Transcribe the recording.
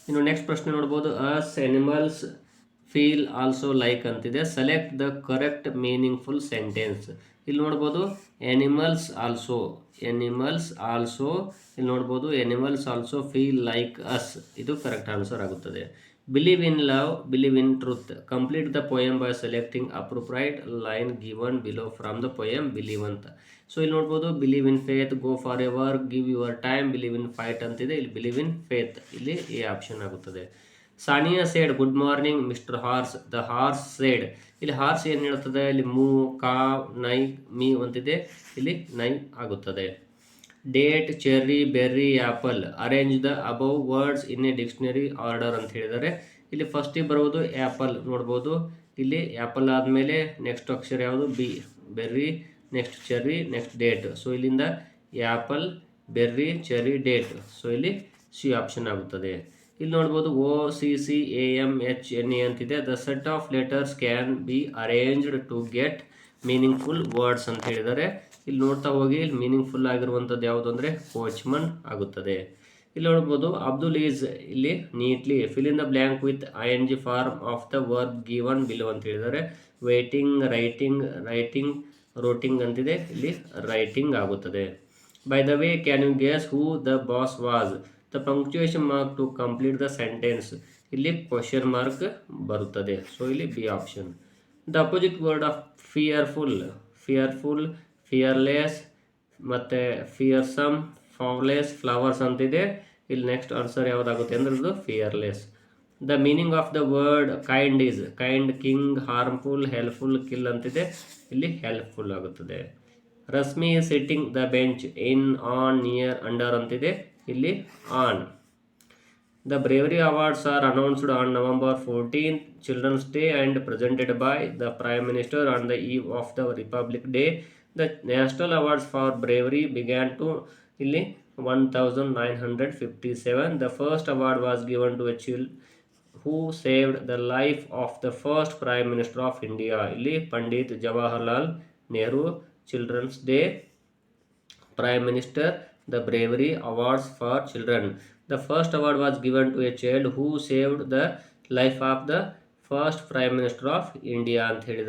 ಇನ್ನು ನೆಕ್ಸ್ಟ್ ಪ್ರಶ್ನೆ ನೋಡ್ಬೋದು, us animals feel also like ಅಂತಿದೆ. Select the correct meaningful sentence. ಇಲ್ಲಿ ನೋಡ್ಬೋದು ಎನಿಮಲ್ಸ್ ಆಲ್ಸೋ, ಎನಿಮಲ್ಸ್ ಆಲ್ಸೋ, ಇಲ್ಲಿ ನೋಡ್ಬೋದು animals also feel like us, ಇದು ಕರೆಕ್ಟ್ ಆನ್ಸರ್ ಆಗುತ್ತದೆ. Believe in love, believe in truth. Complete the poem by selecting appropriate line given below from the poem believe ಅಂತ. So ಇಲ್ಲಿ ನೋಡ್ಬೋದು believe in faith, go for ever, give your time, believe in fight ಅಂತಿದೆ. ಇಲ್ಲಿ believe in faith, ಇಲ್ಲಿ A option ಆಗುತ್ತದೆ. Sania said good morning mister horse, the horse said. ಇಲ್ಲಿ horse ಏನು ಹೇಳ್ತದೆ, ಇಲ್ಲಿ ಮೂ, ಕಾವ್, ನೈ, ಮೀ ಅಂತಿದೆ, ಇಲ್ಲಿ ನೈ ಆಗುತ್ತದೆ. Date, cherry, berry, apple. Arrange the above words in a dictionary order ಅಂತ ಹೇಳಿದ್ದಾರೆ. ಇಲ್ಲಿ ಫಸ್ಟಿಗೆ ಬರುವುದು ಆ್ಯಪಲ್ ನೋಡ್ಬೋದು. ಇಲ್ಲಿ ಆ್ಯಪಲ್ ಆದಮೇಲೆ ನೆಕ್ಸ್ಟ್ ಅಕ್ಷರ ಯಾವುದು, B, berry, next cherry, next date. So ಇಲ್ಲಿಂದ apple, berry, cherry, date. So ಇಲ್ಲಿ ಸಿ ಆಪ್ಷನ್ ಆಗುತ್ತದೆ. ಇಲ್ಲಿ ನೋಡ್ಬೋದು OCCAMHNA ಅಂತಿದೆ. The set of letters can be arranged to get meaningful words ಅಂತ ಹೇಳಿದ್ದಾರೆ. ಇಲ್ಲಿ ನೋಡ್ತಾ ಹೋಗಿ ಇಲ್ಲಿ ಮೀನಿಂಗ್ಫುಲ್ ಆಗಿರುವಂಥದ್ದು ಯಾವುದು ಅಂದರೆ ಕೋಚ್ಮನ್ ಆಗುತ್ತದೆ. ಇಲ್ಲಿ ನೋಡ್ಬೋದು ಅಬ್ದುಲ್ ಈಸ್, ಇಲ್ಲಿ neatly fill in the blank with ING form of the verb given below ಅಂತ ಹೇಳಿದ್ದಾರೆ. ವೇಟಿಂಗ್, ರೈಟಿಂಗ್, ರೈಟಿಂಗ್, ರೋಟಿಂಗ್ ಅಂತಿದೆ, ಇಲ್ಲಿ ರೈಟಿಂಗ್ ಆಗುತ್ತದೆ. By the way can you guess who the boss was. The punctuation mark to complete the sentence, ಇಲ್ಲಿ question mark ಬರುತ್ತದೆ. So ಇಲ್ಲಿ B option. The opposite word of fearful, fearful, fearless, ಮತ್ತು fearsome, ಫಾವ್ಲೆಸ್, flowers ಅಂತಿದೆ. ಇಲ್ಲಿ next answer ಯಾವುದಾಗುತ್ತೆ ಅಂದ್ರೆ ಇದು fearless. The meaning of the word kind is kind, king, harmful, helpful, kill ಅಂತಿದೆ, ಇಲ್ಲಿ ಹೆಲ್ಪ್ಫುಲ್ ಆಗುತ್ತದೆ. Rashmi is sitting the bench in, on, near, under ಅಂತಿದೆ, ಇಲ್ಲಿ on. The bravery awards are announced on November 14th, Children's Day, and presented by the Prime Minister on the eve of the Republic Day. The national awards for bravery began to ಇಲ್ಲಿ 1957. The first award was given to a child who saved the life of the first Prime Minister of India. ಇಲ್ಲಿ Pandit Jawaharlal Nehru. Children's Day, Prime Minister, the Bravery Awards for Children. The first award was given to a child who saved the life of the first Prime Minister of India ಅಂತ ಹೇಳಿದ್ದಾರೆ.